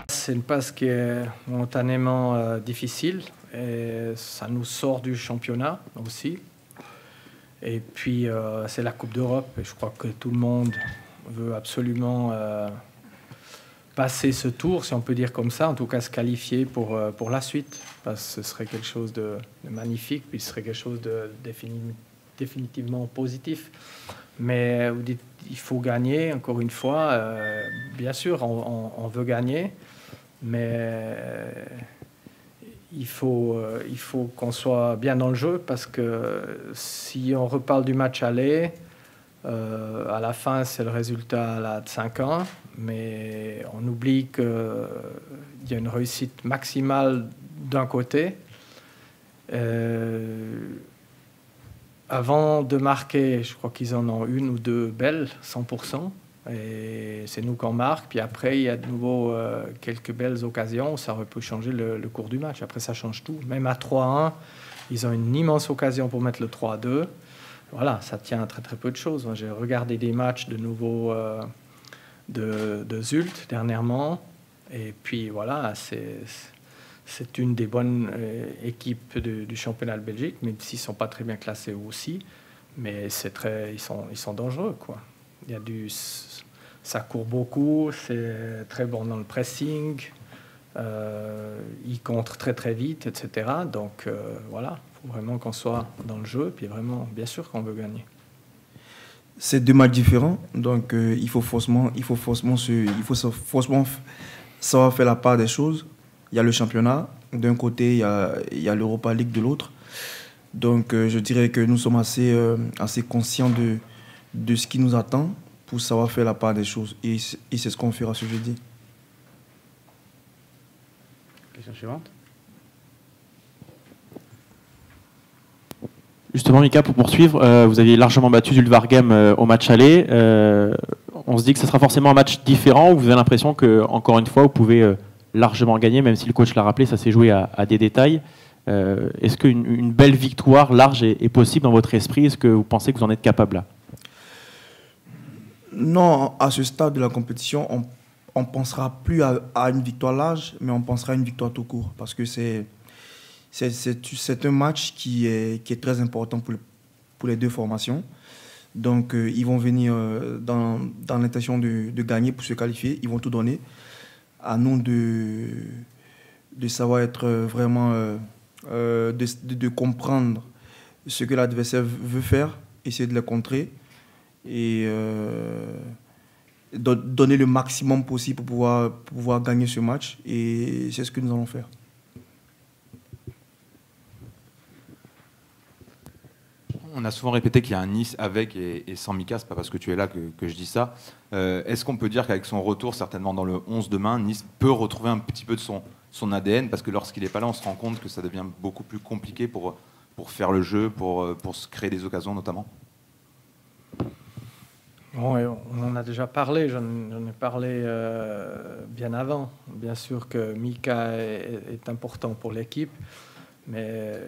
C'est une passe qui est momentanément difficile et ça nous sort du championnat aussi. Et puis c'est la Coupe d'Europe et je crois que tout le monde veut absolument passer ce tour, si on peut dire comme ça, en tout cas se qualifier pour la suite, parce que ce serait quelque chose de magnifique, puis ce serait quelque chose de définitivement positif. Mais vous dites, il faut gagner, encore une fois, bien sûr, on veut gagner, mais il faut qu'on soit bien dans le jeu, parce que si on reparle du match aller, à la fin, c'est le résultat là, de 5-1, mais on oublie qu'il y a une réussite maximale d'un côté. Avant de marquer, je crois qu'ils en ont une ou deux belles, 100%, et c'est nous qu'on marque. Puis après, il y a de nouveau quelques belles occasions, ça aurait pu changer le cours du match. Après, ça change tout. Même à 3-1, ils ont une immense occasion pour mettre le 3-2. Voilà, ça tient à très très peu de choses. Moi, j'ai regardé des matchs de nouveau de Zulte dernièrement, et puis voilà, c'est une des bonnes équipes du championnat de Belgique, même s'ils ne sont pas très bien classés aussi, mais ils sont dangereux, quoi. Ça court beaucoup, c'est très bon dans le pressing, ils contrent très très vite, etc. Donc voilà. Il faut vraiment qu'on soit dans le jeu, puis vraiment, bien sûr qu'on veut gagner. C'est deux matchs différents, donc il faut forcément savoir faire la part des choses. Il y a le championnat d'un côté, il y a l'Europa League de l'autre. Donc je dirais que nous sommes assez conscients de ce qui nous attend pour savoir faire la part des choses. Et c'est ce qu'on fera ce jeudi. Question suivante. Justement, Mika, pour poursuivre, vous aviez largement battu Zulvargem au match aller. On se dit que ce sera forcément un match différent, où vous avez l'impression que, encore une fois, vous pouvez largement gagner, même si le coach l'a rappelé, ça s'est joué à des détails. Est-ce qu'une belle victoire large est possible dans votre esprit? Est-ce que vous pensez que vous en êtes capable là? Non, à ce stade de la compétition, on ne pensera plus à une victoire large, mais on pensera à une victoire tout court, parce que c'est un match qui est très important pour les deux formations. Donc, ils vont venir dans l'intention de gagner pour se qualifier. Ils vont tout donner. À nous de savoir être vraiment... de comprendre ce que l'adversaire veut faire, essayer de le contrer et donner le maximum possible pour pouvoir gagner ce match. Et c'est ce que nous allons faire. On a souvent répété qu'il y a un Nice avec et sans Mika, c'est pas parce que tu es là que je dis ça. Est-ce qu'on peut dire qu'avec son retour, certainement dans le 11 demain, Nice peut retrouver un petit peu de son ADN? Parce que lorsqu'il n'est pas là, on se rend compte que ça devient beaucoup plus compliqué pour faire le jeu, pour se créer des occasions notamment. Bon, on en a déjà parlé, j'en ai parlé bien avant. Bien sûr que Mika est important pour l'équipe, mais...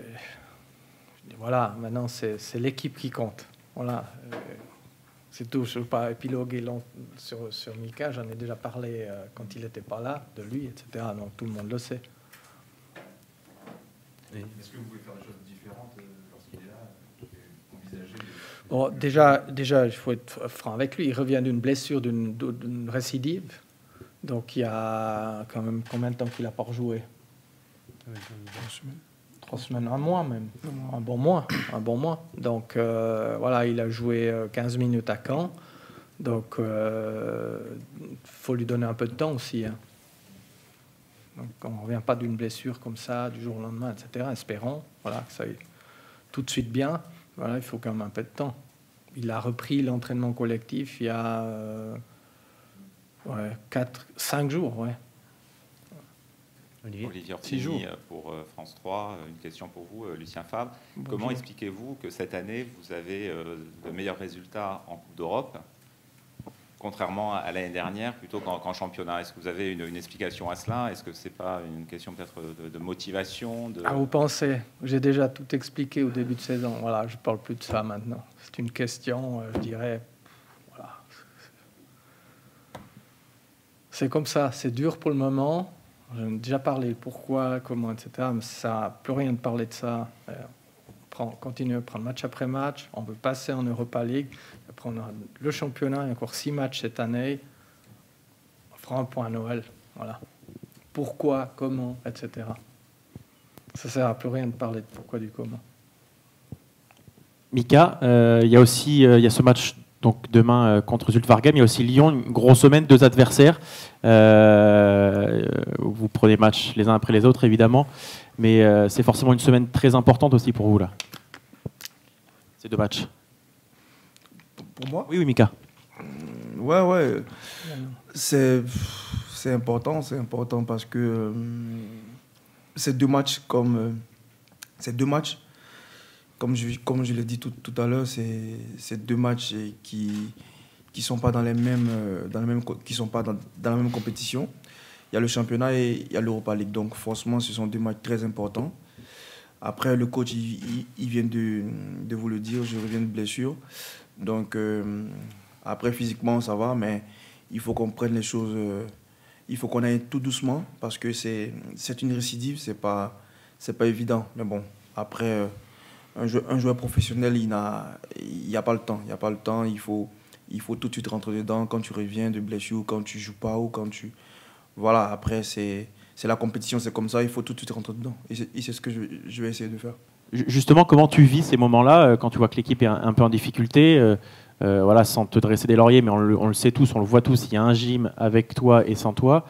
Voilà, maintenant c'est l'équipe qui compte. Voilà, c'est tout. Je ne veux pas épiloguer sur Mika, j'en ai déjà parlé quand il n'était pas là, de lui, etc. Donc tout le monde le sait. Est-ce que vous pouvez faire des choses différentes lorsqu'il est là, envisager Bon, déjà, il faut être franc avec lui. Il revient d'une blessure, d'une récidive. Donc il y a quand même combien de temps qu'il n'a pas rejoué? 3 semaines, un mois même, un bon mois. Donc voilà, il a joué 15 minutes à Caen, donc faut lui donner un peu de temps aussi. Hein. Donc on ne revient pas d'une blessure comme ça, du jour au lendemain, etc. Espérons, voilà, que ça aille tout de suite bien. Voilà, il faut quand même un peu de temps. Il a repris l'entraînement collectif il y a 5 jours, ouais. Olivier Orsini pour France 3, une question pour vous, Lucien Fabre. Bonjour. Comment expliquez-vous que cette année, vous avez de meilleurs résultats en Coupe d'Europe, contrairement à l'année dernière, plutôt qu'en championnat? Est-ce que vous avez une explication à cela? Est-ce que ce n'est pas une question peut-être de motivation Vous pensez? J'ai déjà tout expliqué au début de saison. Voilà, je ne parle plus de ça maintenant. C'est une question, je dirais, C'est comme ça, c'est dur pour le moment. J'en ai déjà parlé, pourquoi, comment, etc. Mais ça n'a plus rien de parler de ça. On continue à prendre match après match. On veut passer en Europa League. Après, on a le championnat, il y a encore 6 matchs cette année. On fera un point à Noël. Voilà. Pourquoi, comment, etc. Ça ne sert à plus rien de parler de pourquoi, du comment. Mika, il y a aussi il y a ce match donc demain contre Zulte Waregem. Il y a aussi Lyon, une grosse semaine, 2 adversaires. Vous prenez match les uns après les autres, évidemment. Mais c'est forcément une semaine très importante aussi pour vous, là. Ces 2 matchs. Pour moi? Oui, Mika. Ouais. C'est important parce que ces deux matchs, comme je l'ai dit tout à l'heure, c'est 2 matchs qui sont pas dans la même compétition. Il y a le championnat et il y a l'Europa League. Donc forcément, ce sont 2 matchs très importants. Après, le coach, il vient de vous le dire, je reviens de blessure. Donc après, physiquement, ça va, mais il faut qu'on prenne les choses, il faut qu'on aille tout doucement parce que c'est une récidive, c'est pas évident. Mais bon, après, un joueur professionnel, il n'y a pas le temps. Il faut tout de suite rentrer dedans quand tu reviens de blessure, quand tu joues pas ou quand tu... Voilà, après, c'est la compétition, c'est comme ça, il faut tout de suite rentrer dedans. Et c'est ce que je vais essayer de faire. Justement, comment tu vis ces moments-là quand tu vois que l'équipe est un peu en difficulté voilà, sans te dresser des lauriers, mais on le sait tous, on le voit tous, il y a un gym avec toi et sans toi.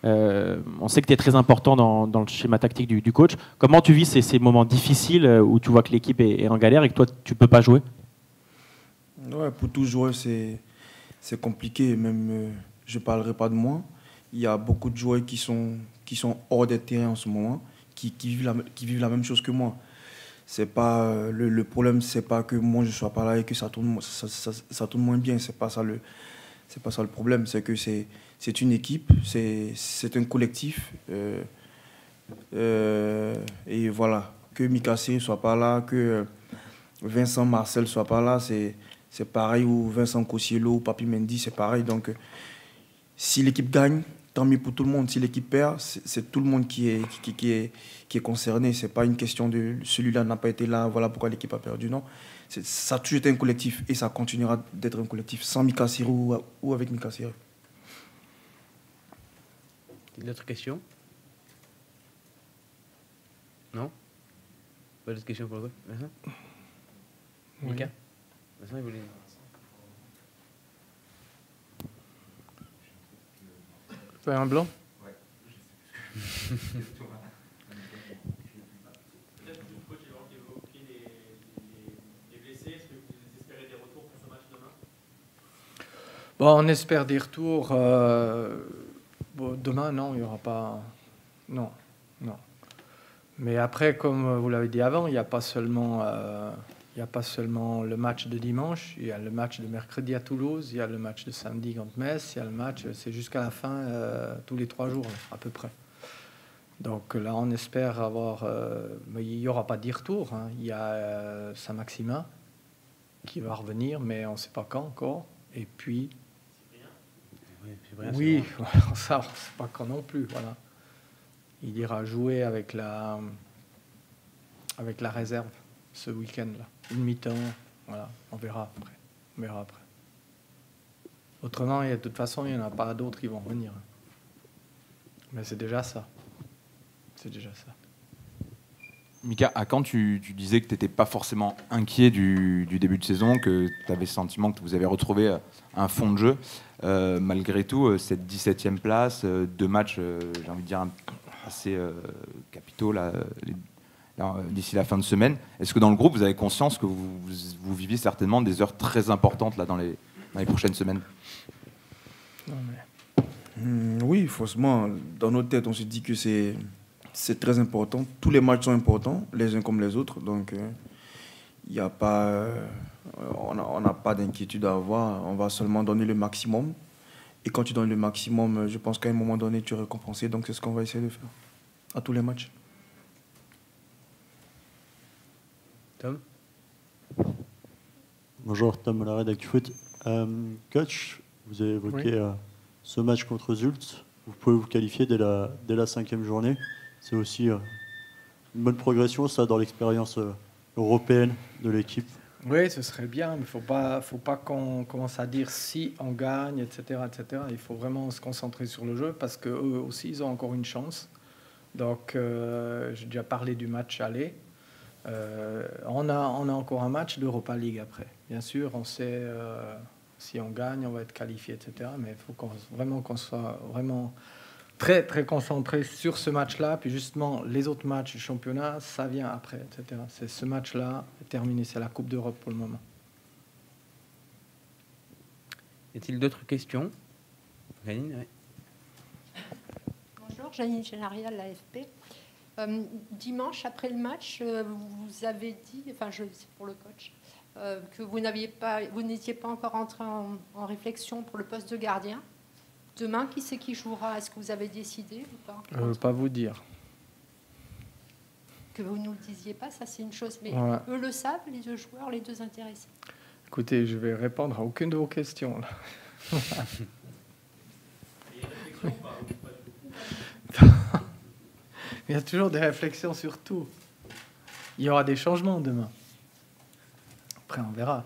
On sait que tu es très important dans le schéma tactique du coach. Comment tu vis ces moments difficiles où tu vois que l'équipe est en galère et que toi, tu ne peux pas jouer? Ouais, pour tout joueur, c'est compliqué. Même, je ne parlerai pas de moi. Il y a beaucoup de joueurs qui sont hors des terrains en ce moment, qui vivent la même chose que moi. C'est pas, le problème, c'est pas que moi je ne sois pas là et que ça tourne moins bien. C'est pas ça le problème. C'est que c'est une équipe, c'est un collectif. Et voilà, que Mika Siri ne soit pas là, que Vincent Marcel ne soit pas là, c'est pareil. Ou Vincent Cossiello ou Papi Mendy, c'est pareil. Donc, si l'équipe gagne, tant mieux pour tout le monde. Si l'équipe perd, c'est tout le monde qui est concerné. Ce n'est pas une question de celui-là n'a pas été là, voilà pourquoi l'équipe a perdu. Non, ça a toujours été un collectif et ça continuera d'être un collectif sans Mika Siri ou avec Mika Siri. D'autres questions? Non? Pas d'autres questions pour le coup? Vincent? Oui. Mika? Vincent, il voulait... Fais un blanc? Peut-être que le coach évoqué les blessés. Est-ce que vous espérez des retours pour ce match demain? Bon, on espère des retours. Bon, demain, non, il n'y aura pas... Non. Mais après, comme vous l'avez dit avant, il n'y a pas seulement le match de dimanche, il y a le match de mercredi à Toulouse, il y a le match de samedi contre Metz, il y a le match, c'est jusqu'à la fin, tous les 3 jours, à peu près. Donc là, on espère avoir... mais il n'y aura pas de retour. Hein. Il y a Saint-Maximin qui va revenir, mais on ne sait pas quand encore. Et puis... Oui, ça, on ne sait pas quand non plus. Voilà. Il ira jouer avec la réserve ce week-end-là. Une mi-temps, voilà, on verra après. Autrement, de toute façon, il n'y en a pas d'autres qui vont venir. Mais c'est déjà ça. Mika, à quand tu disais que tu n'étais pas forcément inquiet du début de saison, que tu avais le sentiment que vous avez retrouvé un fond de jeu. Malgré tout, cette 17e place, 2 matchs, j'ai envie de dire, assez capitaux là, d'ici la fin de semaine. Est-ce que dans le groupe, vous avez conscience que vous viviez certainement des heures très importantes là, dans les prochaines semaines? Non, mais... Oui, forcément. Dans notre tête, on se dit que c'est très important. Tous les matchs sont importants, les uns comme les autres. Donc, il n'y a pas, on n'a pas d'inquiétude à avoir. On va seulement donner le maximum. Et quand tu donnes le maximum, je pense qu'à un moment donné, tu es récompensé. Donc, c'est ce qu'on va essayer de faire à tous les matchs. Tom? Bonjour, Tom Mollaret d'ActuFoot. Coach, vous avez évoqué ce match contre Zult, vous pouvez vous qualifier dès la 5e journée. C'est aussi une bonne progression, ça, dans l'expérience européenne de l'équipe. Oui, ce serait bien, mais il ne faut pas qu'on commence à dire si on gagne, etc., etc. Il faut vraiment se concentrer sur le jeu parce qu'eux aussi, ils ont encore une chance. Donc, j'ai déjà parlé du match aller. On a encore un match d'Europa League après. Bien sûr, on sait si on gagne, on va être qualifié, etc. Mais il faut qu'on soit vraiment très, très concentré sur ce match-là. Puis justement, les autres matchs du championnat, ça vient après, etc. C'est ce match-là terminé. C'est la Coupe d'Europe pour le moment. Y a-t-il d'autres questions? Janine, oui. Bonjour, Janine Génarial, l'AFP. Dimanche, après le match, vous avez dit, enfin, c'est pour le coach, que vous n'étiez pas encore entré en réflexion pour le poste de gardien. Demain, qui c'est qui jouera? Est-ce que vous avez décidé ou pas? Je ne veux pas vous dire. Que vous ne nous le disiez pas, ça c'est une chose. Mais Voilà. eux le savent, les deux joueurs, les deux intéressés. Écoutez, je vais répondre à aucune de vos questions. Là. Il y a toujours des réflexions sur tout. Il y aura des changements demain. Après, on verra.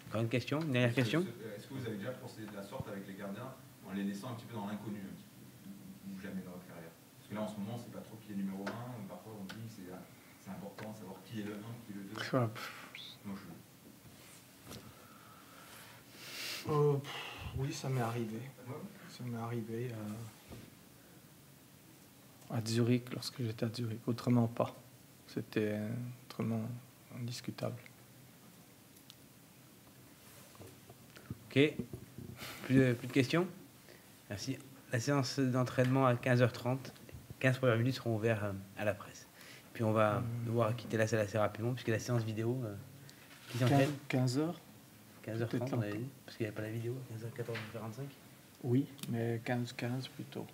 Encore une question? Une dernière question? Est-ce que vous avez déjà procédé de la sorte avec les gardiens en les laissant un petit peu dans l'inconnu, ou jamais dans leur carrière? Parce que là, en ce moment, c'est pas trop qui est numéro 1. Parfois, on dit que c'est important de savoir qui est le 1, qui est le 2. Moi, Oui, ça m'est arrivé. Ça m'est arrivé à Zurich, lorsque j'étais à Zurich. Autrement pas. C'était autrement indiscutable. Ok. Plus de questions? Merci. La séance d'entraînement à 15h30. 15 premières minutes seront ouvertes à la presse. Puis on va devoir quitter la salle assez rapidement puisque la séance vidéo qui s'enchaîne. 15h 15h30, on avait dit, parce qu'il n'y avait pas la vidéo, 15h, 14h45. Oui, mais 15-15 plutôt.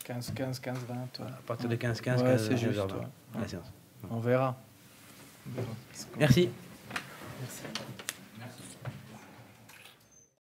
15-15, 15-20. À partir de 15-15, ouais, c'est juste. 15h20, la séance. On verra. Merci. Merci.